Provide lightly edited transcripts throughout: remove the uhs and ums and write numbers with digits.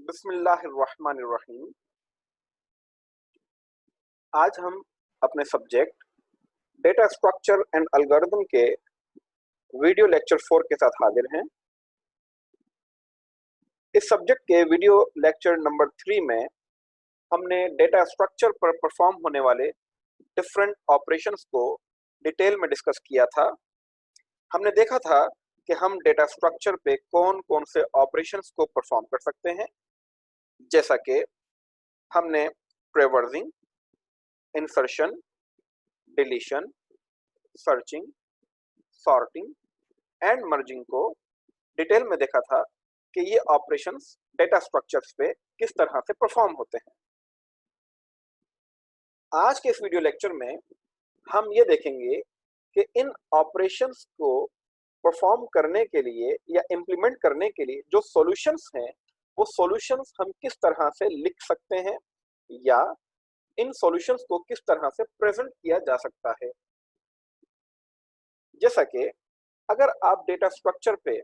बिस्मिल्लाहिर्रहमानिर्रहीम। आज हम अपने subject data structure and algorithm के वीडियो लेक्चर 4 के साथ हाजिर हैं। इस सब्जेक्ट के वीडियो लेक्चर नंबर 3 में हमने डेटा स्ट्रक्चर पर परफॉर्म होने वाले डिफरेंट ऑपरेशंस को डिटेल में डिस्कस किया था। हमने देखा था कि हम डेटा स्ट्रक्चर पे कौन कौन से ऑपरेशंस को परफॉर्म कर सकते हैं, जैसा कि हमने traversing, insertion, deletion, searching, sorting and merging को डिटेल में देखा था कि ये ऑपरेशंस डेटा स्ट्रक्चर्स पे किस तरह से परफॉर्म होते हैं। आज के इस वीडियो लेक्चर में हम ये देखेंगे कि इन ऑपरेशंस को परफॉर्म करने के लिए या इम्प्लीमेंट करने के लिए जो सॉल्यूशंस हैं, वो सॉल्यूशंस हम किस तरह से लिख सकते हैं या इन सॉल्यूशंस को किस तरह से प्रेजेंट किया जा सकता है। जैसा कि अगर आप डेटा स्ट्रक्चर पे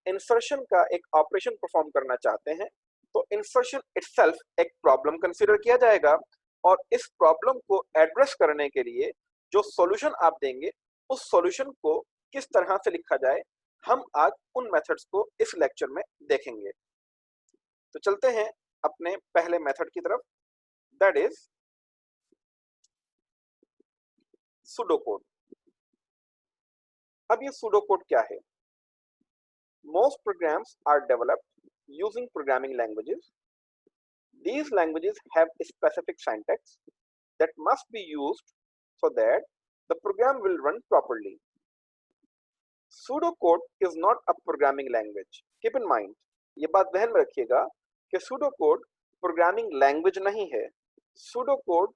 इंसर्शन का एक ऑपरेशन परफॉर्म करना चाहते हैं, तो इंसर्शन इटसेल्फ एक प्रॉब्लम कंसीडर किया जाएगा और इस प्रॉब्लम को एड्रेस करने के लिए जो सॉल्यूशन आप देंगे, उस सॉल्यूशन को किस तरह से लिखा जाए, हम आज उन मेथड्स को इस लेक्चर में देखेंगे। तो चलते हैं अपने पहले मेथड की तरफ, दैट इज सूडोकोड। अब ये सूडोकोड क्या है? Most programs are developed using programming languages. These languages have a specific syntax that must be used so that the program will run properly. Pseudocode is not a programming language. Keep in mind, ये बात ध्यान में रखिएगा कि pseudocode programming language नहीं है। pseudocode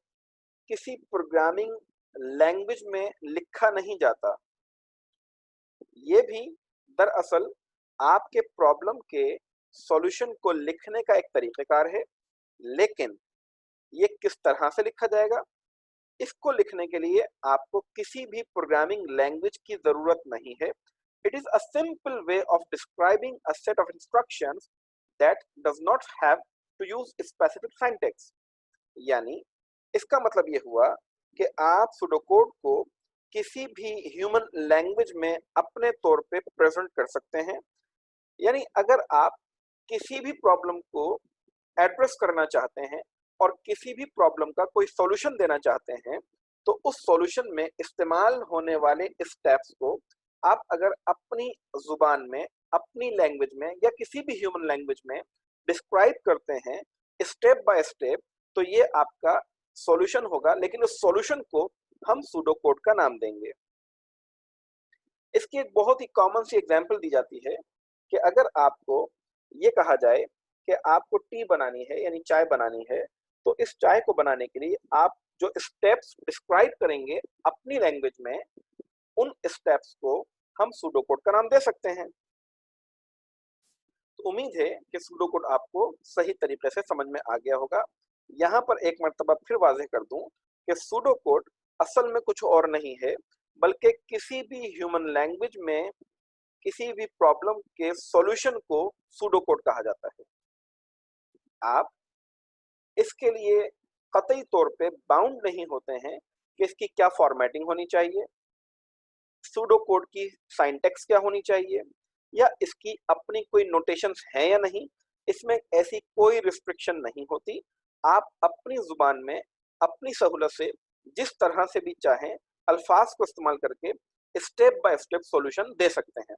किसी programming language में लिखा नहीं जाता। ये भी दरअसल आपके प्रॉब्लम के सॉल्यूशन को लिखने का एक तरीक़ेकार है, लेकिन ये किस तरह से लिखा जाएगा, इसको लिखने के लिए आपको किसी भी प्रोग्रामिंग लैंग्वेज की ज़रूरत नहीं है। It is a simple way of describing a set of instructions that does not have to use specific syntax. यानी इसका मतलब ये हुआ कि आप सूडोकोड को किसी भी ह्यूमन लैंग्वेज में अपने तौर पे प्रेजेंट कर सकते हैं। यानी अगर आप किसी भी प्रॉब्लम को एड्रेस करना चाहते हैं और किसी भी प्रॉब्लम का कोई सॉल्यूशन देना चाहते हैं, तो उस सॉल्यूशन में इस्तेमाल होने वाले स्टेप्स को आप अगर अपनी जुबान में, अपनी लैंग्वेज में या किसी भी ह्यूमन लैंग्वेज में डिस्क्राइब करते हैं स्टेप बाय स्टेप, तो ये आपका सॉल्यूशन होगा, लेकिन उस सॉल्यूशन को हम सूडोकोड का नाम देंगे। इसकी एक बहुत ही कॉमन सी एग्जांपल दी जाती है कि अगर आपको ये कहा जाए कि आपको टी बनानी है यानी चाय बनानी है, तो इस चाय को बनाने के लिए आप जो स्टेप्स डिस्क्राइब करेंगे अपनी लैंग्वेज में, उन स्टेप्स को हम सूडोकोड का नाम दे सकते हैं। तो उम्मीद है कि सूडोकोड आपको सही तरीके से समझ में आ गया होगा। यहाँ पर एक मर्तबा फिर वाज़ेह कर दूं कि सूडोकोड असल में कुछ और नहीं है, बल्कि किसी भी ह्यूमन लैंग्वेज में किसी भी प्रॉब्लम के सॉल्यूशन को सूडोकोड कहा जाता है। आप इसके लिए कतई तौर पे बाउंड नहीं होते हैं कि इसकी क्या फॉर्मेटिंग होनी चाहिए, सूडोकोड की सिंटैक्स क्या होनी चाहिए, या इसकी अपनी कोई नोटेशंस हैं या नहीं। इसमें ऐसी कोई रिस्ट्रिक्शन नहीं होती। आप अपनी जुबान में अपनी सहूलत से जिस तरह से भी चाहें अल्फाज को इस्तेमाल करके स्टेप बाय स्टेप सॉल्यूशन दे सकते हैं,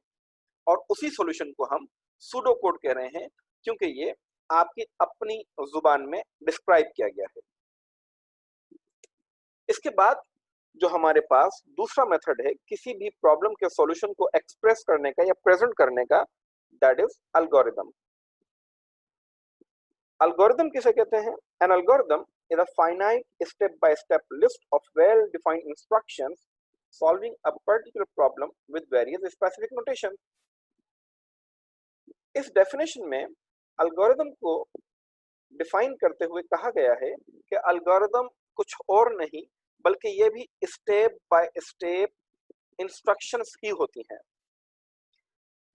और उसी सॉल्यूशन को हम सूडोकोड कह रहे हैं क्योंकि ये आपकी अपनी जुबान में डिस्क्राइब किया गया है। इसके बाद जो हमारे पास दूसरा मेथड है किसी भी प्रॉब्लम के सॉल्यूशन को एक्सप्रेस करने का या प्रेजेंट करने का, दैट इज एल्गोरिथम। एल्गोरिथम किसे कहते हैं? An algorithm is a finite step-by-step list of well-defined instructions solving a particular problem with various specific notation. इस डेफिनेशन में एल्गोरिथम को डिफाइन करते हुए कहा गया है कि एल्गोरिथम कुछ और नहीं बल्कि ये भी स्टेप बाय स्टेप इंस्ट्रक्शंस ही होती हैं।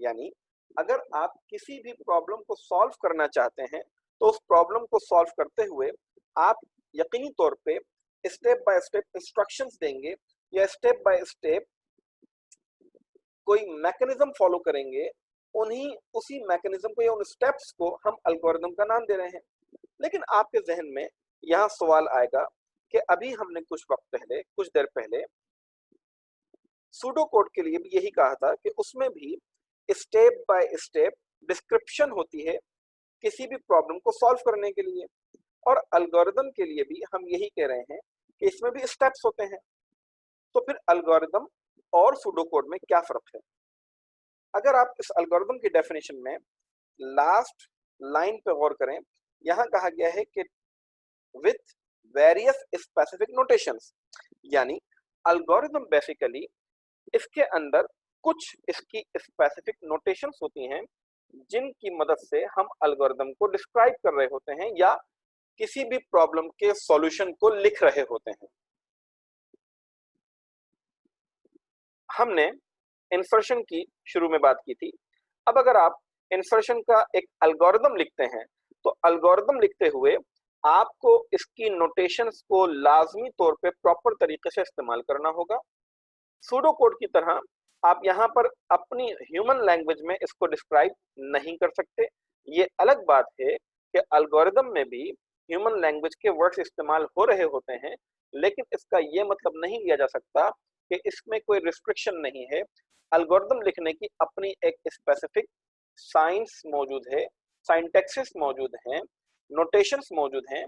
यानी अगर आप किसी भी प्रॉब्लम को सॉल्व करना चाहते हैं तो उस प्रॉब्लम को सॉल्व करते हुए आप यकीनी तौर पे स्टेप बाय स्टेप इंस्ट्रक्शंस देंगे या स्टेप बाय स्टेप कोई मैकेनिज्म फॉलो करेंगे, उन्हीं उसी मैकेनिज्म को या उन स्टेप्स को हम एल्गोरिदम का नाम दे रहे हैं। लेकिन आपके जहन में यहाँ सवाल आएगा कि अभी हमने कुछ वक्त पहले, कुछ देर पहले सूडो कोड के लिए भी यही कहा था कि उसमें भी स्टेप बाय स्टेप डिस्क्रिप्शन होती है किसी भी प्रॉब्लम को सॉल्व करने के लिए, और एल्गोरिदम के लिए भी हम यही कह रहे हैं कि इसमें भी स्टेप्स होते हैं। तो फिर एल्गोरिदम और सूडो कोड में क्या फर्क है? अगर आप इस एल्गोरिदम की डेफिनेशन में लास्ट लाइन पे गौर करें, यहाँ कहा गया है कि विथ वेरियस स्पेसिफिक नोटेशंस, यानी एल्गोरिदम बेसिकली इसके अंदर कुछ इसकी स्पेसिफिक नोटेशंस होती हैं जिनकी मदद से हम एल्गोरिदम को डिस्क्राइब कर रहे होते हैं या किसी भी प्रॉब्लम के सॉल्यूशन को लिख रहे होते हैं। हमने इंसर्शन की शुरू में बात की थी। अब अगर आप इंसर्शन का एक एल्गोरिदम लिखते हैं, तो एल्गोरिदम लिखते हुए आपको इसकी नोटेशंस को लाजमी तौर पे प्रॉपर तरीके से इस्तेमाल करना होगा। सूडो कोड की तरह आप यहाँ पर अपनी ह्यूमन लैंग्वेज में इसको डिस्क्राइब नहीं कर सकते। ये अलग बात है कि एल्गोरिदम में भी ह्यूमन लैंग्वेज के वर्ड्स इस्तेमाल हो रहे होते हैं, लेकिन इसका ये मतलब नहीं लिया जा सकता कि इसमें कोई रिस्ट्रिक्शन नहीं है। एल्गोरिदम लिखने की अपनी एक स्पेसिफिक साइंस मौजूद है, साइंटैक्सिस मौजूद हैं, नोटेशंस मौजूद हैं,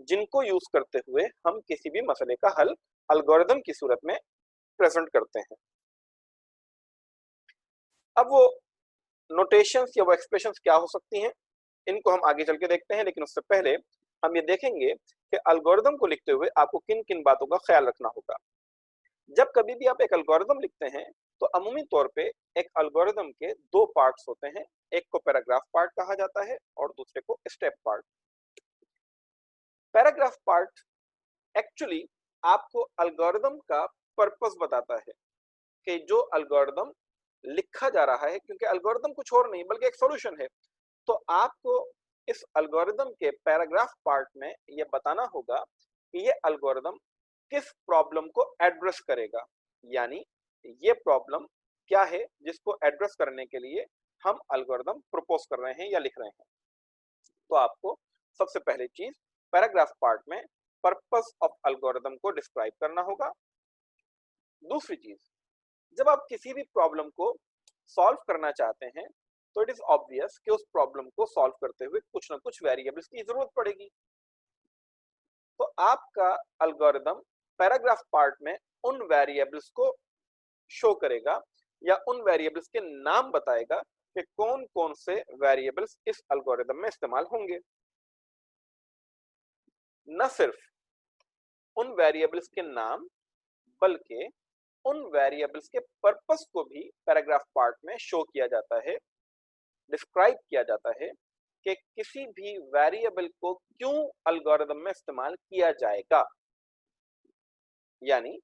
जिनको यूज करते हुए हम किसी भी मसले का हल एल्गोरिदम की सूरत में प्रेजेंट करते हैं। अब वो नोटेशंस या वो एक्सप्रेशंस क्या हो सकती हैं, इनको हम आगे चल के देखते हैं, लेकिन उससे पहले हम ये देखेंगे कि एल्गोरिदम को लिखते हुए आपको किन किन बातों का ख्याल रखना होगा। जब कभी भी आप एक एल्गोरिदम लिखते हैं, तो अमूमी तौर पे एक एल्गोरिदम के दो पार्ट्स होते हैं, एक को पैराग्राफ पार्ट कहा जाता है और दूसरे को step part. Paragraph part actually आपको एल्गोरिदम का पर्पस बताता है कि जो एल्गोरिदम लिखा जा रहा है, क्योंकि एल्गोरिदम कुछ और नहीं बल्कि एक सॉल्यूशन है, तो आपको इस एल्गोरिदम के पैराग्राफ पार्ट में यह बताना होगा कि ये एल्गोरिदम किस प्रॉब्लम को एड्रेस करेगा, यानी ये प्रॉब्लम क्या है जिसको एड्रेस करने के लिए हम एल्गोरिदम प्रपोज कर रहे हैं या लिख रहे हैं। तो आपको सबसे पहली चीज पैराग्राफ पार्ट में पर्पस ऑफ एल्गोरिदम को डिस्क्राइब करना होगा। दूसरी चीज, जब आप किसी भी प्रॉब्लम को सॉल्व करना चाहते हैं, तो इट इज ऑब्वियस कि उस प्रॉब्लम को सॉल्व करते हुए कुछ ना कुछ वेरिएबल्स की जरूरत पड़ेगी। तो आपका एल्गोरिदम पैराग्राफ पार्ट में उन वेरिएबल्स को शो करेगा या उन वेरिएबल्स के नाम बताएगा कि कौन कौन से वेरिएबल्स इस एल्गोरिदम में इस्तेमाल होंगे। न सिर्फ उन वेरिएबल्स के नाम, बल्कि उन वेरिएबल्स के पर्पस को भी पैराग्राफ पार्ट में शो किया जाता है, डिस्क्राइब किया जाता है कि किसी भी वेरिएबल को क्यों एल्गोरिदम में इस्तेमाल किया जाएगा। यानी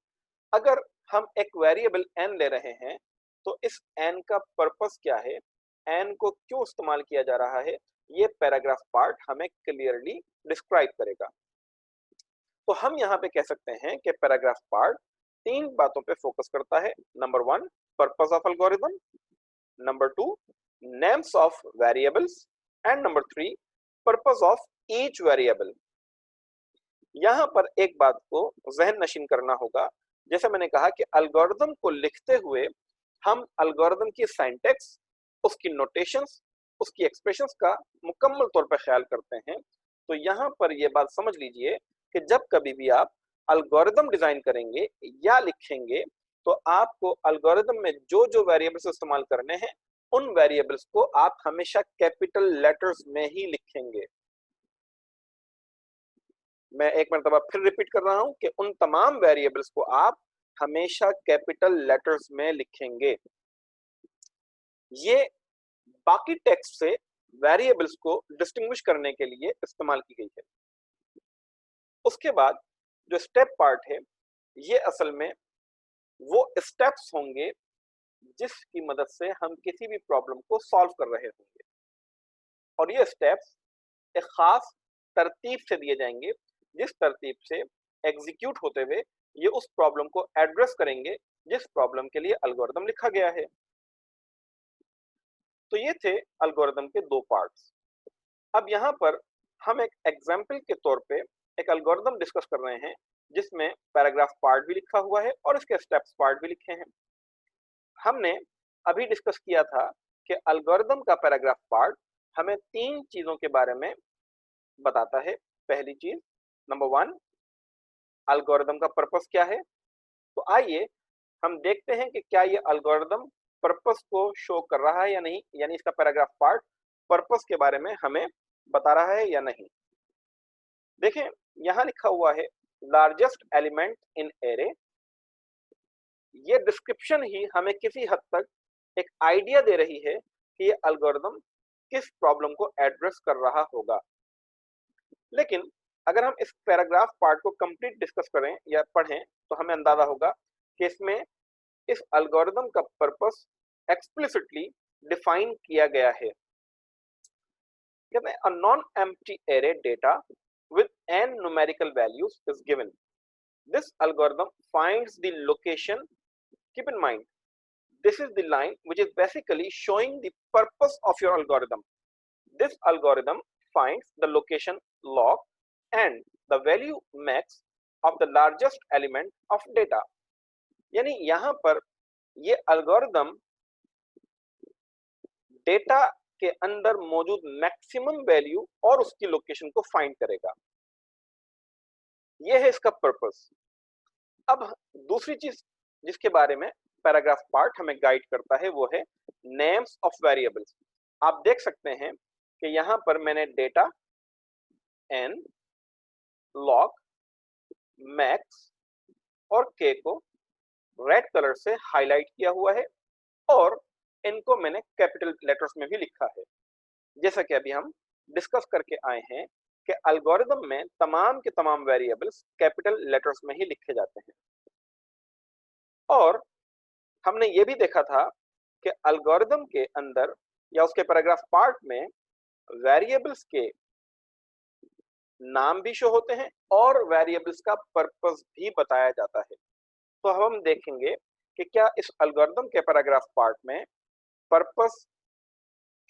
अगर हम एक वेरिएबल n ले रहे हैं, तो इस n का पर्पस क्या है, n को क्यों इस्तेमाल किया जा रहा है, ये पैराग्राफ पार्ट हमें क्लियरली डिस्क्राइब करेगा। तो हम यहाँ पे कह सकते हैं कि पैराग्राफ पार्ट तीन बातों पे फोकस करता है। Number 1, purpose of algorithm, number 2, names of variables, and number 3, purpose of each variable. यहाँ पर एक बात को जहन नशीन करना होगा, जैसे मैंने कहा कि एल्गोरिदम को लिखते हुए हम एल्गोरिदम की सिंटैक्स, उसकी नोटेशंस, उसकी एक्सप्रेशंस का मुकम्मल तौर पर ख्याल करते हैं। तो यहाँ पर यह बात समझ लीजिए कि जब कभी भी आप एल्गोरिदम डिजाइन करेंगे या लिखेंगे, तो आपको एल्गोरिदम में जो जो वेरिएबल्स इस्तेमाल करने हैं, उन वेरिएबल्स को आप हमेशा कैपिटल लेटर्स में ही लिखेंगे। मैं एक मरतबा फिर रिपीट कर रहा हूं कि उन तमाम वेरिएबल्स को आप हमेशा कैपिटल लेटर्स में लिखेंगे। ये बाकी टेक्स्ट से वेरिएबल्स को डिस्टिंग्विश करने के लिए इस्तेमाल की गई है। उसके बाद जो स्टेप पार्ट है, ये असल में वो स्टेप्स होंगे जिसकी मदद से हम किसी भी प्रॉब्लम को सॉल्व कर रहे होंगे, और ये स्टेप्स एक खास तरतीब से दिए जाएंगे, जिस तरतीब से एग्जीक्यूट होते हुए ये उस प्रॉब्लम को एड्रेस करेंगे जिस प्रॉब्लम के लिए एल्गोरिदम लिखा गया है। तो ये थे एल्गोरिदम के दो पार्ट्स। अब यहाँ पर हम एक एग्जाम्पल के तौर पे एक एल्गोरिदम डिस्कस कर रहे हैं जिसमें पैराग्राफ पार्ट भी लिखा हुआ है और इसके स्टेप्स पार्ट भी लिखे हैं। हमने अभी डिस्कस किया था कि एल्गोरिदम का पैराग्राफ पार्ट हमें तीन चीजों के बारे में बताता है। पहली चीज, नंबर वन, एल्गोरिदम का पर्पस क्या है। तो आइए हम देखते हैं कि क्या ये एल्गोरिदम पर्पस को शो कर रहा है या नहीं, यानी इसका पैराग्राफ पार्ट पर्पस के बारे में हमें बता रहा है या नहीं। देखें, यहां लिखा हुआ है लार्जेस्ट एलिमेंट इन एरे। ये डिस्क्रिप्शन ही हमें किसी हद तक एक आइडिया दे रही है कि ये एल्गोरिदम किस प्रॉब्लम को एड्रेस कर रहा होगा। लेकिन अगर हम इस पैराग्राफ पार्ट को कंप्लीट डिस्कस करें या पढ़ें तो हमें अंदाजा होगा कि इसमें इस एल्गोरिदम का पर्पस एक्सप्लिसिटली डिफाइन किया गया है। कहते हैं, a non-empty array data with n numerical values is given. This algorithm finds the location. Keep in mind, this is the line which is basically showing the purpose of your algorithm. This algorithm finds the location log and the value max of the largest element of data. यानी यहां पर ये algorithm data के अंदर मौजूद maximum value और उसकी location को फाइंड करेगा। यह है इसका पर्पस। अब दूसरी चीज जिसके बारे में पैराग्राफ पार्ट हमें गाइड करता है वो है नेम्स ऑफ वेरिएबल्स। आप देख सकते हैं कि यहां पर मैंने डेटा n, log, max और k को रेड कलर से हाईलाइट किया हुआ है और इनको मैंने कैपिटल लेटर्स में भी लिखा है। जैसा कि अभी हम डिस्कस करके आए हैं कि एल्गोरिदम में तमाम के तमाम वेरिएबल्स कैपिटल लेटर्स में ही लिखे जाते हैं। और हमने ये भी देखा था कि एल्गोरिदम के अंदर या उसके पैराग्राफ पार्ट में वेरिएबल्स के नाम भी शो होते हैं और वेरिएबल्स का पर्पस भी बताया जाता है। तो अब हम देखेंगे कि क्या इस एल्गोरिदम के पैराग्राफ पार्ट में पर्पस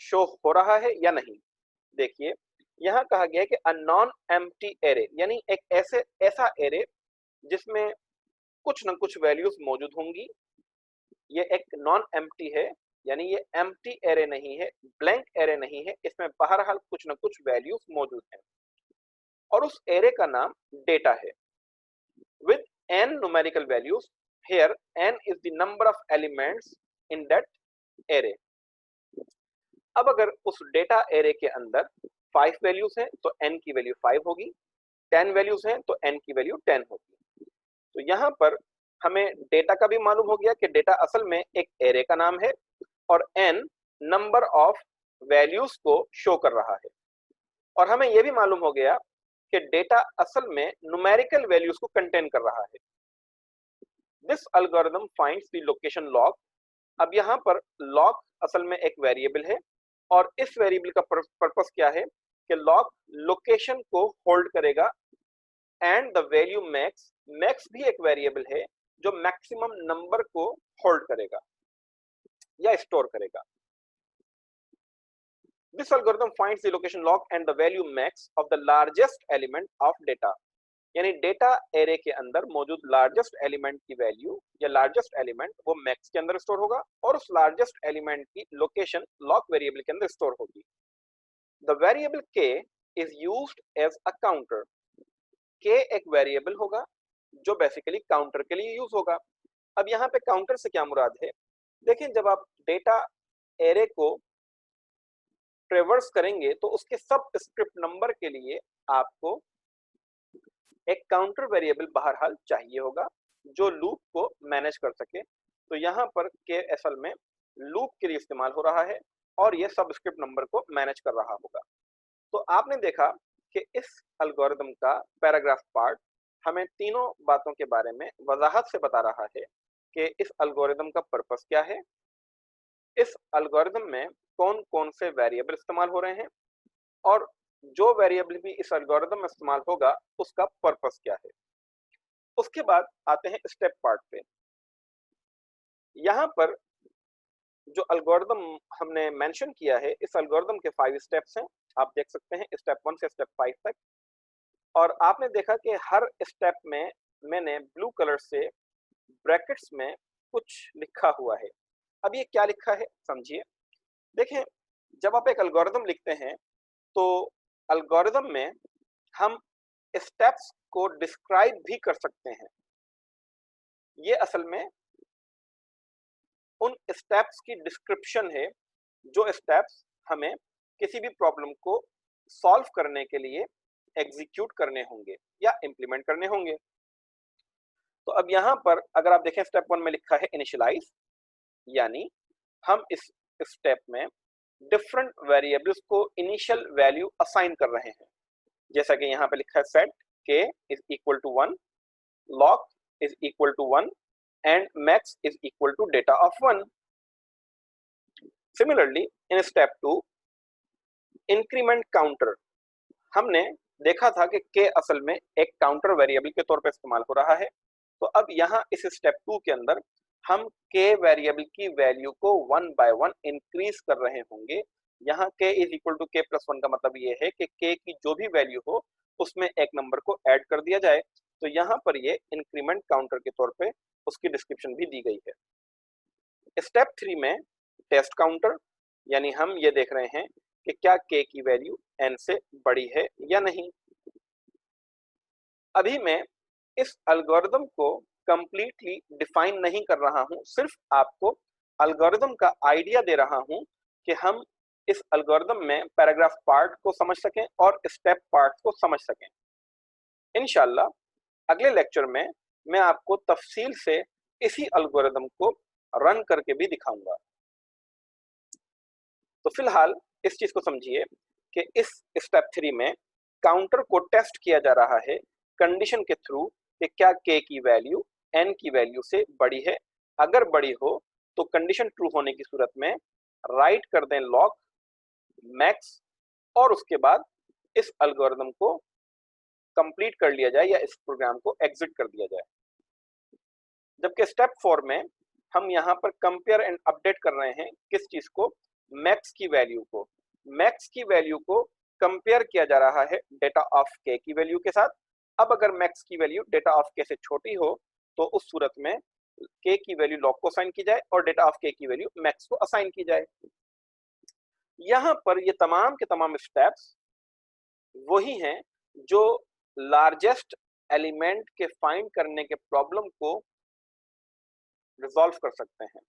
शो हो रहा है या नहीं। देखिए, यहां कहा गया है कि अ नॉन एम्प्टी एरे, यानी एक ऐसा एरे जिसमें कुछ न कुछ वैल्यूज मौजूद होंगी। ये एक नॉन एम्प्टी है, यानी ये एम्प्टी एरे नहीं है, ब्लैंक एरे नहीं है, इसमें बहरहाल कुछ न कुछ वैल्यूज मौजूद हैं और उस एरे का नाम डेटा है with n numerical values. Here n is the number of elements in that array. अब अगर उस डेटा एरे के अंदर 5 वैल्यूज हैं तो n की वैल्यू 5 होगी, 10 वैल्यूज हैं तो n की वैल्यू 10 होगी। तो यहाँ पर हमें डेटा का भी मालूम हो गया कि डेटा असल में एक एरे का नाम है और n नंबर ऑफ वैल्यूज को शो कर रहा है। और हमें यह भी मालूम हो गया कि डेटा असल में न्यूमेरिकल वैल्यूज को कंटेन कर रहा है। This algorithm finds the location log. अब यहाँ पर लॉग असल में एक वेरिएबल है और इस वेरिएबल का पर्पस क्या है कि लॉग लोकेशन को होल्ड करेगा and the value max, max भी एक वेरिएबल है जो मैक्सिमम नंबर को होल्ड करेगा या स्टोर करेगा। This algorithm finds the location log and the value max of the largest element of data. यानी डेटा एरे के अंदर मौजूद लार्जेस्ट एलिमेंट की वैल्यू या लार्जेस्ट एलिमेंट वो मैक्स के अंदर स्टोर होगा और उस लार्जेस्ट एलिमेंट की लोकेशन लॉग वेरिएबल के अंदर स्टोर होगी। The variable k is used as a counter. k एक वेरिएबल होगा जो बेसिकली काउंटर के लिए यूज होगा। अब यहाँ पे काउंटर से क्या मुराद है? देखें, जब आप डेटा एरे को ट्रेवर्स करेंगे तो उसके सब स्क्रिप्ट नंबर के लिए आपको एक काउंटर वेरिएबल बहरहाल चाहिए होगा जो लूप को मैनेज कर सके। तो यहाँ पर के असल में लूप के लिए इस्तेमाल हो रहा है और ये सब स्क्रिप्ट नंबर को मैनेज कर रहा होगा। तो आपने देखा कि इस एल्गोरिथम का पैराग्राफ पार्ट हमें तीनों बातों के बारे में वजाहत से बता रहा है कि इस एल्गोरिथम का पर्पस क्या है, इस एल्गोरिथम में कौन कौन से वेरिएबल इस्तेमाल हो रहे हैं और जो वेरिएबल भी इस एल्गोरिदम में इस्तेमाल होगा उसका पर्पस क्या है। उसके बाद आते हैं स्टेप पार्ट पे। यहाँ पर जो एल्गोरिदम हमने मेंशन किया है, इस एल्गोरिदम के 5 स्टेप्स हैं। आप देख सकते हैं स्टेप 1 से स्टेप 5 तक। और आपने देखा कि हर स्टेप में मैंने ब्लू कलर से ब्रैकेट्स में कुछ लिखा हुआ है। अब ये क्या लिखा है समझिए। देखें, जब आप एक एल्गोरिदम लिखते हैं तो एल्गोरिदम में हम स्टेप्स को डिस्क्राइब भी कर सकते हैं। ये असल में उन स्टेप्स की डिस्क्रिप्शन है जो स्टेप्स हमें किसी भी प्रॉब्लम को सॉल्व करने के लिए एग्जीक्यूट करने होंगे या इंप्लीमेंट करने होंगे। तो अब यहाँ पर अगर आप देखें स्टेप 1 में लिखा है इनिशियलाइज, यानी हम इस स्टेप में डिफरेंट वेरिएबल्स को इनिशियल वैल्यू असाइन कर रहे हैं। जैसा कि यहाँ पे लिखा है set k is equal to 1, lock is equal to 1 and max is equal to data of 1। Similarly in step 2 increment counter, हमने देखा था कि k असल में एक काउंटर वेरिएबल के तौर पर इस्तेमाल हो रहा है। तो अब यहाँ इस स्टेप 2 के अंदर हम k वेरिएबल की वैल्यू को 1 बाय 1 इंक्रीज कर रहे होंगे। यहाँ k is equal to k plus 1 का मतलब ये है कि k की जो भी वैल्यू हो उसमें एक नंबर को ऐड कर दिया जाए। तो यहाँ पर ये इंक्रीमेंट काउंटर के तौर पे उसकी डिस्क्रिप्शन भी दी गई है। स्टेप 3 में टेस्ट काउंटर, यानी हम ये देख रहे हैं कि क्या k की वैल्यू n से बड़ी है या नहीं। अभी मैं इस एल्गोरिदम को कंप्लीटली डिफाइन नहीं कर रहा हूं, सिर्फ आपको एल्गोरिदम का आइडिया दे रहा हूं कि हम इस एल्गोरिदम में पैराग्राफ पार्ट को समझ सकें और स्टेप पार्ट को समझ सकें। इंशाल्लाह अगले लेक्चर में मैं आपको तफसील से इसी एल्गोरिदम को रन करके भी दिखाऊंगा। तो फिलहाल इस चीज को समझिए कि इस स्टेप 3 में काउंटर को टेस्ट किया जा रहा है कंडीशन के थ्रू कि क्या k की वैल्यू n की वैल्यू से बड़ी है। अगर बड़ी हो तो कंडीशन ट्रू होने की सूरत में राइट कर दें लॉक मैक्स और उसके बाद इस एल्गोरिदम को कंप्लीट कर लिया जाए या इस प्रोग्राम को एग्जिट कर दिया जाए। जबकि स्टेप 4 में हम यहाँ पर कंपेयर एंड अपडेट कर रहे हैं किस चीज को, मैक्स की वैल्यू को। मैक्स की वैल्यू को कंपेयर किया जा रहा है डेटा ऑफ k की वैल्यू के साथ। अब अगर मैक्स की वैल्यू डेटा ऑफ k से छोटी हो तो उस सूरत में k की वैल्यू लॉक को असाइन की जाए और डेटा ऑफ k की वैल्यू मैक्स को असाइन की जाए। यहाँ पर ये तमाम के तमाम स्टेप्स वही हैं जो लार्जेस्ट एलिमेंट के फाइंड करने के प्रॉब्लम को रिजॉल्व कर सकते हैं।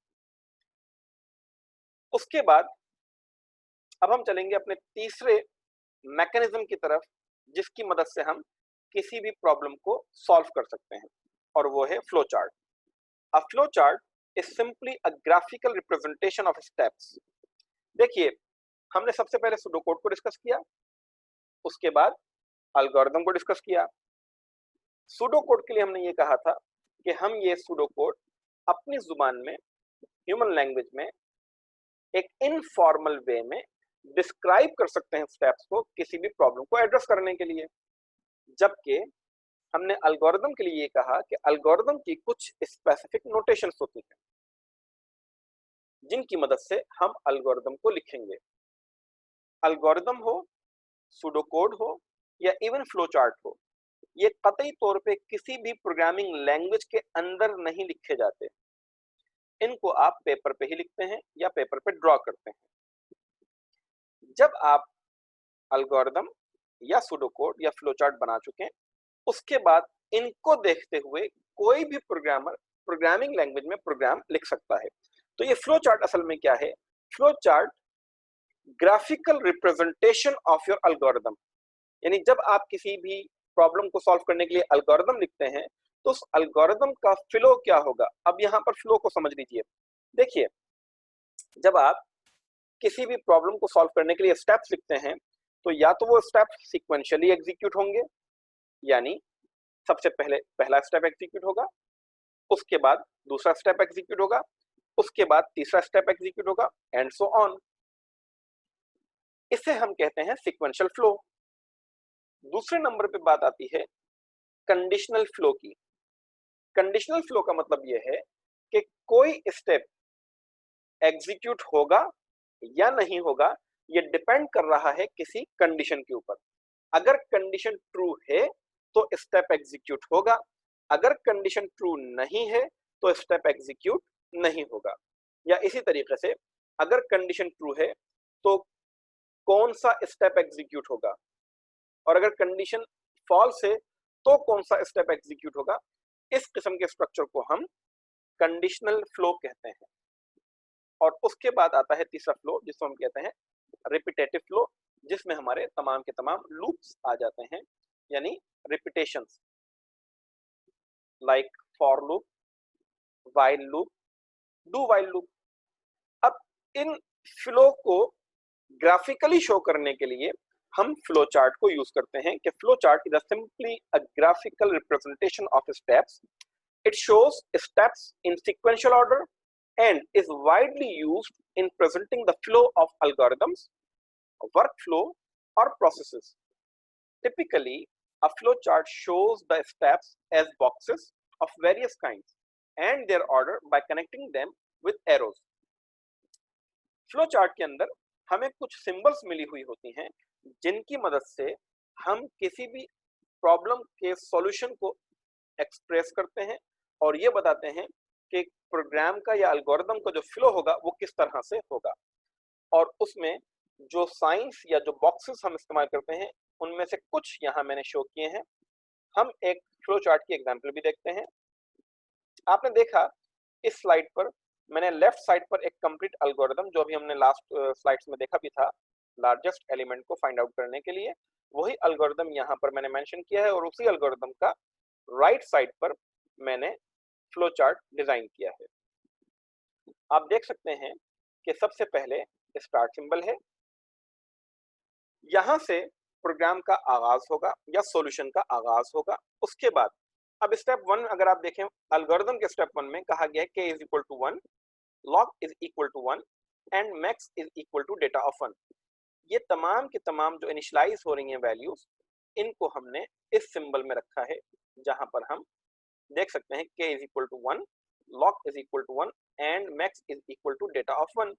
उसके बाद अब हम चलेंगे अपने तीसरे मैकेनिज्म की तरफ जिसकी मदद से हम किसी भी प्रॉब्लम को सॉल्व कर सकते हैं, और वो है flow chart. A flow chart is simply a graphical representation of steps. देखिए, हमने सबसे पहले सूडोकोड को डिस्कस किया, उसके बाद एल्गोरिदम को डिस्कस किया। सूडोकोड के लिए हमने ये कहा था कि हम ये सूडोकोड अपनी जुबान में, ह्यूमन लैंग्वेज में, एक इनफॉर्मल वे में डिस्क्राइब कर सकते हैं स्टेप्स को किसी भी प्रॉब्लम को एड्रेस करने के लिए। जबकि हमने एल्गोरिदम के लिए ये कहा कि एल्गोरिदम की कुछ स्पेसिफिक नोटेशंस होती हैं जिनकी मदद से हम एल्गोरिदम को लिखेंगे। एल्गोरिदम हो, सूडोकोड हो या इवन फ्लो चार्ट हो, ये कतई तौर पे किसी भी प्रोग्रामिंग लैंग्वेज के अंदर नहीं लिखे जाते। इनको आप पेपर पे ही लिखते हैं या पेपर पे ड्रॉ करते हैं। जब आप एल्गोरिदम या सूडोकोड या फ्लो चार्ट बना चुके हैं, उसके बाद इनको देखते हुए कोई भी प्रोग्रामर प्रोग्रामिंग लैंग्वेज में प्रोग्राम लिख सकता है। तो ये फ्लो चार्ट असल में क्या है? Flow chart graphical representation of your algorithm, यानी जब आप किसी भी प्रॉब्लम को सॉल्व करने के लिए एल्गोरिदम लिखते हैं तो उस एल्गोरिदम का फ्लो क्या होगा। अब यहाँ पर फ्लो को समझ लीजिए। देखिए, जब आप किसी भी प्रॉब्लम को सॉल्व करने के लिए स्टेप्स लिखते हैं तो या तो वो स्टेप सीक्वेंशियली एग्जीक्यूट होंगे, यानी सबसे पहले पहला स्टेप एग्जीक्यूट होगा, उसके बाद दूसरा स्टेप एग्जीक्यूट होगा, उसके बाद तीसरा स्टेप एग्जीक्यूट होगा, एंड सो ऑन। इसे हम कहते हैं सीक्वेंशियल फ्लो। दूसरे नंबर पे बात आती है कंडीशनल फ्लो की। कंडीशनल फ्लो का मतलब यह है कि कोई स्टेप एग्जीक्यूट होगा या नहीं होगा, ये डिपेंड कर रहा है किसी कंडीशन के ऊपर। अगर कंडीशन ट्रू है तो स्टेप एग्जीक्यूट होगा, अगर कंडीशन ट्रू नहीं है तो स्टेप एग्जीक्यूट नहीं होगा। या इसी तरीके से अगर कंडीशन ट्रू है तो कौन सा स्टेप एग्जीक्यूट होगा, और अगर कंडीशन फॉल्स है तो कौन सा स्टेप एग्जीक्यूट होगा। इस किस्म के स्ट्रक्चर को हम कंडीशनल फ्लो कहते हैं। और उसके बाद आता है तीसरा फ्लो जिसको हम कहते हैं रिपीटेटिव फ्लो, जिसमें हमारे तमाम के तमाम लूप्स आ जाते हैं, यानी repetitions, like for loop, while loop, do while loop. अब इन फ्लो को ग्राफिकली शो करने के लिए हम फ्लो चार्ट को यूज करते हैं कि flow chart is simply a graphical representation of steps. It shows steps in sequential order and is widely used in presenting the flow of algorithms, workflow, or processes. Typically, a flow chart shows the steps as boxes of various kinds and their order by connecting them with arrows. Flow chart के अंदर हमें कुछ symbols मिली हुई होती हैं जिनकी मदद से हम किसी भी प्रॉब्लम के सॉल्यूशन को एक्सप्रेस करते हैं और ये बताते हैं कि प्रोग्राम का या एल्गोरिथम का जो फ्लो होगा वो किस तरह से होगा। और उसमें जो साइंस या जो बॉक्सेस हम इस्तेमाल करते हैं उनमें से कुछ यहाँ मैंने शो किए हैं। हम एक फ्लो चार्ट की एग्जांपल भी देखते हैं। आपने देखा इस स्लाइड पर मैंने लेफ्ट साइड पर एक कंप्लीट एल्गोरिथम, जो अभी हमने लास्ट स्लाइड्स में देखा भी था, लार्जेस्ट एलिमेंट को फाइंड आउट करने के लिए, वही एल्गोरिथम यहाँ पर मैंने मेंशन किया है और उसी एल्गोरिथम का राइट साइड पर मैंने फ्लो चार्ट डिजाइन किया है। आप देख सकते हैं कि सबसे पहले स्टार्ट सिंबल है, यहां से प्रोग्राम का आगाज होगा या सॉल्यूशन का आगाज होगा। उसके बाद अब स्टेप 1 अगर आप देखें एल्गोरिथम के स्टेप 1 में कहा गया है k is equal to 1, log is equal to 1 and max is equal to data of 1। ये तमाम के तमाम जो इनिशियलाइज हो रही हैं वैल्यूज, इनको हमने इस सिंबल में रखा है, जहां पर हम देख सकते हैं k is equal to 1, log is equal to 1 and max is equal to data of 1।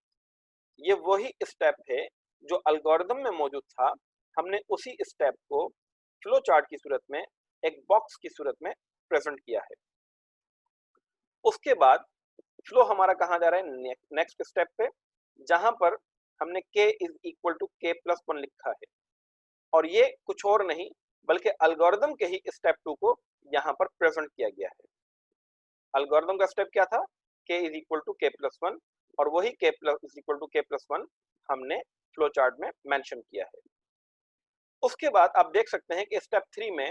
ये वही स्टेप है जो एल्गोरिथम में मौजूद था, हमने उसी स्टेप को फ्लो चार्ट की सूरत में एक बॉक्स की सूरत में प्रेजेंट किया है। उसके बाद फ्लो हमारा कहाँ जा रहा है, नेक्स्ट स्टेप पे, जहां पर हमने k is equal to k plus 1 लिखा है, और ये कुछ और नहीं बल्कि एल्गोरिथम के ही स्टेप 2 को यहाँ पर प्रेजेंट किया गया है। एल्गोरिथम का स्टेप क्या था, k is equal to k plus 1, और वही k is equal to k plus 1 हमने फ्लो चार्ट में मेंशन किया है। उसके बाद आप देख सकते हैं कि स्टेप 3 में,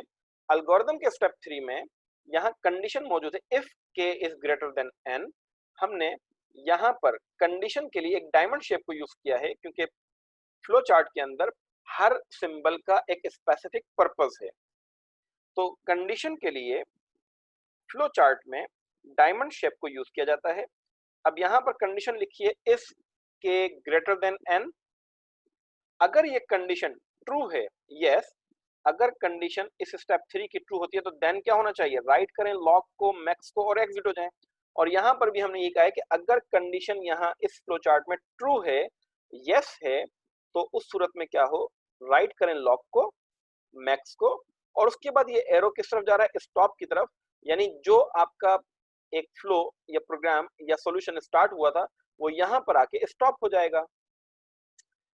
एल्गोरिथम के स्टेप 3 में यहाँ कंडीशन मौजूद है if k is greater than n। हमने यहाँ पर कंडीशन के लिए एक डायमंड शेप को यूज किया है क्योंकि फ्लो चार्ट के अंदर हर सिंबल का एक स्पेसिफिक पर्पस है। तो कंडीशन के लिए फ्लो चार्ट में डायमंड शेप को यूज किया जाता है। अब यहाँ पर कंडीशन लिखिए if k greater than n। अगर ये कंडीशन ट्रू है, यस, अगर कंडीशन इस स्टेप 3 की ट्रू होती है तो देन क्या होना चाहिए, राइट करें लॉग को, मैक्स को और एग्जिट हो जाए। और यहाँ पर भी हमने ये कहा है कि अगर कंडीशन यहाँ इस फ्लो चार्ट में ट्रू है, यस है, तो उस सूरत में क्या हो, राइट करें लॉग को, मैक्स को, और उसके बाद ये एरो किस तरफ जा रहा है, स्टॉप की तरफ, यानी जो आपका एक फ्लो या प्रोग्राम या सॉल्यूशन स्टार्ट हुआ था वो यहाँ पर आके स्टॉप हो जाएगा।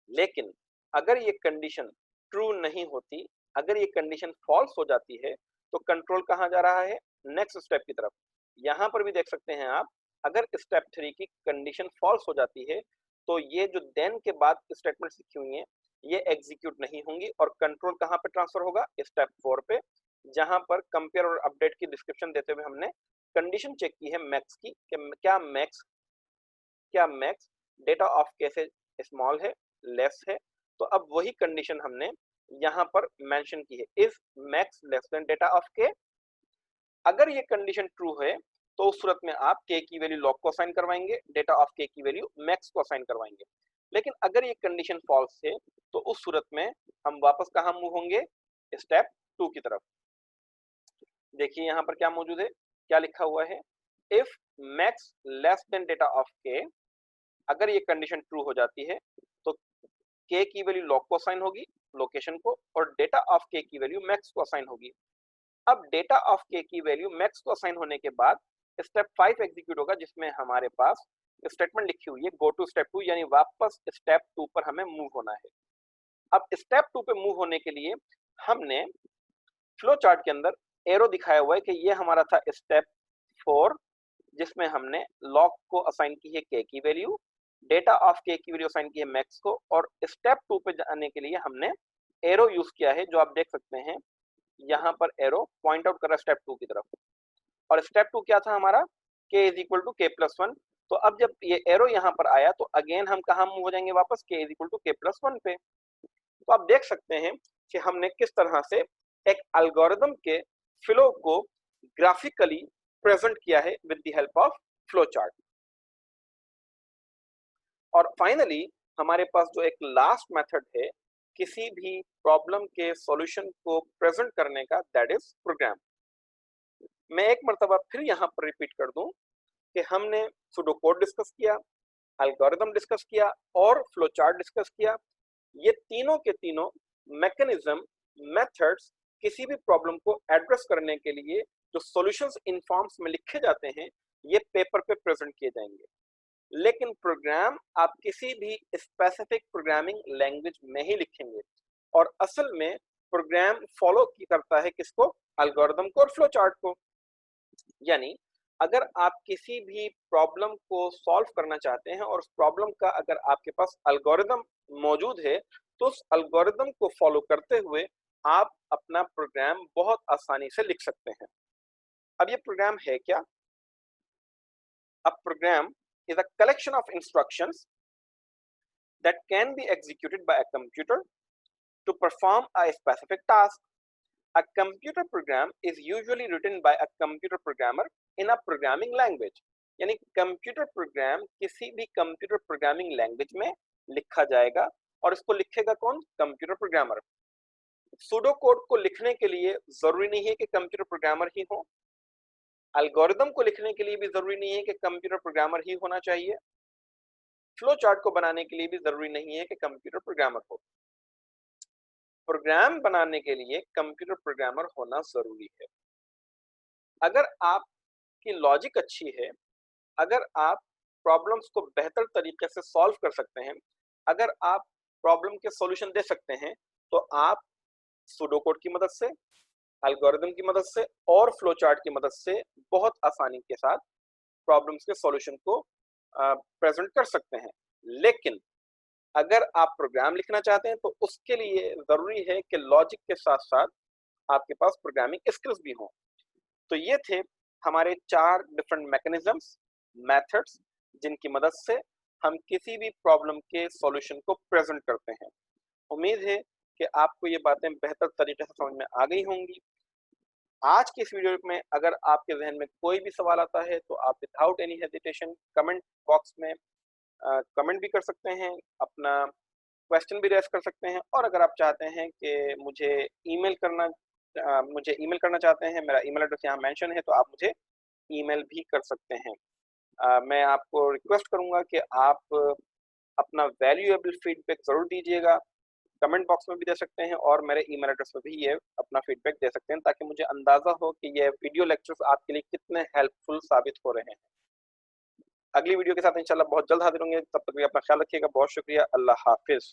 लेकिन अगर ये कंडीशन ट्रू नहीं होती, अगर ये कंडीशन फॉल्स हो जाती है, तो कंट्रोल कहाँ जा रहा है, नेक्स्ट स्टेप की तरफ। यहाँ पर भी देख सकते हैं आप, अगर स्टेप 3 की कंडीशन फॉल्स हो जाती है तो ये जो देन के बाद स्टेटमेंट्स लिखी हुई हैं ये एग्जीक्यूट नहीं होंगी, और कंट्रोल कहाँ पे ट्रांसफर होगा, स्टेप 4 पे, जहां पर कंपेयर और अपडेट की डिस्क्रिप्शन देते हुए हमने कंडीशन चेक की है मैक्स की कि क्या मैक्स डेटा ऑफ के से स्मॉल है, लेस है। तो अब वही कंडीशन हमने यहाँ पर मेंशन की है, if max less than data of के। अगर ये कंडीशन ट्रू है तो उस सूरत में आप के की वैल्यू लॉग को असाइन करवाएंगे, डेटा ऑफ के की वैल्यू मैक्स को असाइन करवाएंगे। लेकिन अगर ये कंडीशन फॉल्स है तो उस सूरत में हम वापस कहाँ मूव होंगे, स्टेप 2 की तरफ। देखिए यहाँ पर क्या मौजूद है, क्या लिखा हुआ है, if max less than data of के, अगर ये कंडीशन ट्रू हो जाती है तो के की वैल्यू लॉग को असाइन होगी, लोकेशन को, और डेटा ऑफ के की वैल्यू मैक्स को असाइन होगी। अब डेटा ऑफ के की वैल्यू मैक्स को असाइन होने के बाद स्टेप 5 एग्जीक्यूट होगा, जिसमें हमारे पास स्टेटमेंट लिखी हुई है गो टू स्टेप 2, यानी वापस स्टेप 2 पर हमें मूव होना है। अब स्टेप 2 पे मूव होने के लिए हमने फ्लो चार्ट के अंदर एरो दिखाया हुआ है कि ये हमारा था स्टेप 4, जिसमें हमने लॉग को असाइन की है के की वैल्यू, डेटा ऑफ के की वैल्यू असाइन की है मैक्स को, और स्टेप 2 पे जाने के लिए हमने एरो यूज किया है, जो आप देख सकते हैं यहाँ पर एरो पॉइंट आउट कर रहा है स्टेप 2 की तरफ। और स्टेप 2 क्या था हमारा, k इज इक्वल टू के प्लस 1। तो अब जब ये एरो यहाँ पर आया तो अगेन हम कहाँ मूव हो जाएंगे, वापस k इज इक्वल टू के प्लस 1 पे। तो आप देख सकते हैं कि हमने किस तरह से एक एल्गोरिदम के फ्लो को ग्राफिकली प्रेजेंट किया है with the help of flow chart. और फाइनली हमारे पास जो एक लास्ट मेथड है किसी भी प्रॉब्लम के सॉल्यूशन को प्रेजेंट करने का, दैट इज प्रोग्राम। मैं एक मर्तबा फिर यहाँ पर रिपीट कर दूं कि हमने सुडो कोड डिस्कस किया, एल्गोरिदम डिस्कस किया और फ्लो चार्ट डिस्कस किया। ये तीनों के तीनों मैकेनिज्म, मेथड्स किसी भी प्रॉब्लम को एड्रेस करने के लिए जो सॉल्यूशंस इन फॉर्म्स में लिखे जाते हैं, ये पेपर पे प्रेजेंट किए जाएंगे। लेकिन प्रोग्राम आप किसी भी स्पेसिफिक प्रोग्रामिंग लैंग्वेज में ही लिखेंगे, और असल में प्रोग्राम फॉलो करता है किसको, एल्गोरिदम को और फ्लो चार्ट को। यानी अगर आप किसी भी प्रॉब्लम को सॉल्व करना चाहते हैं और उस प्रॉब्लम का अगर आपके पास एल्गोरिदम मौजूद है, तो उस एल्गोरिदम को फॉलो करते हुए आप अपना प्रोग्राम बहुत आसानी से लिख सकते हैं। अब ये प्रोग्राम है क्या? A program is a collection of instructions that can be executed by a computer to perform a specific task. A computer program is usually written by a computer programmer in a programming language. यानी computer program किसी भी computer programming language में लिखा जाएगा, और इसको लिखेगा कौन? Computer programmer. सूडो कोड को लिखने के लिए जरूरी नहीं है कि कंप्यूटर प्रोग्रामर ही हो, एल्गोरिदम को लिखने के लिए भी जरूरी नहीं है कि कंप्यूटर प्रोग्रामर ही होना चाहिए, फ्लो चार्ट को बनाने के लिए भी जरूरी नहीं है कि कंप्यूटर प्रोग्रामर हो। प्रोग्राम बनाने के लिए कंप्यूटर प्रोग्रामर होना जरूरी है। अगर आपकी लॉजिक अच्छी है, अगर आप प्रॉब्लम्स को बेहतर तरीके से सॉल्व कर सकते हैं, अगर आप प्रॉब्लम के सॉल्यूशन दे सकते हैं, तो आप सूडो कोड की मदद से, एल्गोरिदम की मदद से और फ्लो चार्ट की मदद से बहुत आसानी के साथ प्रॉब्लम्स के सॉल्यूशन को प्रेजेंट कर सकते हैं। लेकिन अगर आप प्रोग्राम लिखना चाहते हैं तो उसके लिए जरूरी है कि लॉजिक के साथ साथ आपके पास प्रोग्रामिंग स्किल्स भी हों। तो ये थे हमारे 4 डिफरेंट मैकेनिज्म्स, मेथड्स, जिनकी मदद से हम किसी भी प्रॉब्लम के सॉल्यूशन को प्रेजेंट करते हैं। उम्मीद है कि आपको ये बातें बेहतर तरीके से समझ में आ गई होंगी। आज की इस वीडियो में अगर आपके जहन में कोई भी सवाल आता है तो आप without any hesitation comment box में कमेंट भी कर सकते हैं, अपना क्वेश्चन भी रेज कर सकते हैं, और अगर आप चाहते हैं कि मुझे ईमेल करना चाहते हैं, मेरा ईमेल एड्रेस यहाँ मेंशन है, तो आप मुझे ईमेल भी कर सकते हैं। मैं आपको रिक्वेस्ट करूंगा कि आप अपना वैल्यूएबल फीडबैक ज़रूर दीजिएगा, कमेंट बॉक्स में भी दे सकते हैं और मेरे ईमेल एड्रेस पर भी ये अपना फीडबैक दे सकते हैं, ताकि मुझे अंदाज़ा हो कि ये वीडियो लेक्चर्स आपके लिए कितने हेल्पफुल साबित हो रहे हैं। अगली वीडियो के साथ इंशाल्लाह बहुत जल्द हाजिर होंगे, तब तक भी अपना ख्याल रखिएगा। बहुत शुक्रिया, अल्लाह हाफिज़।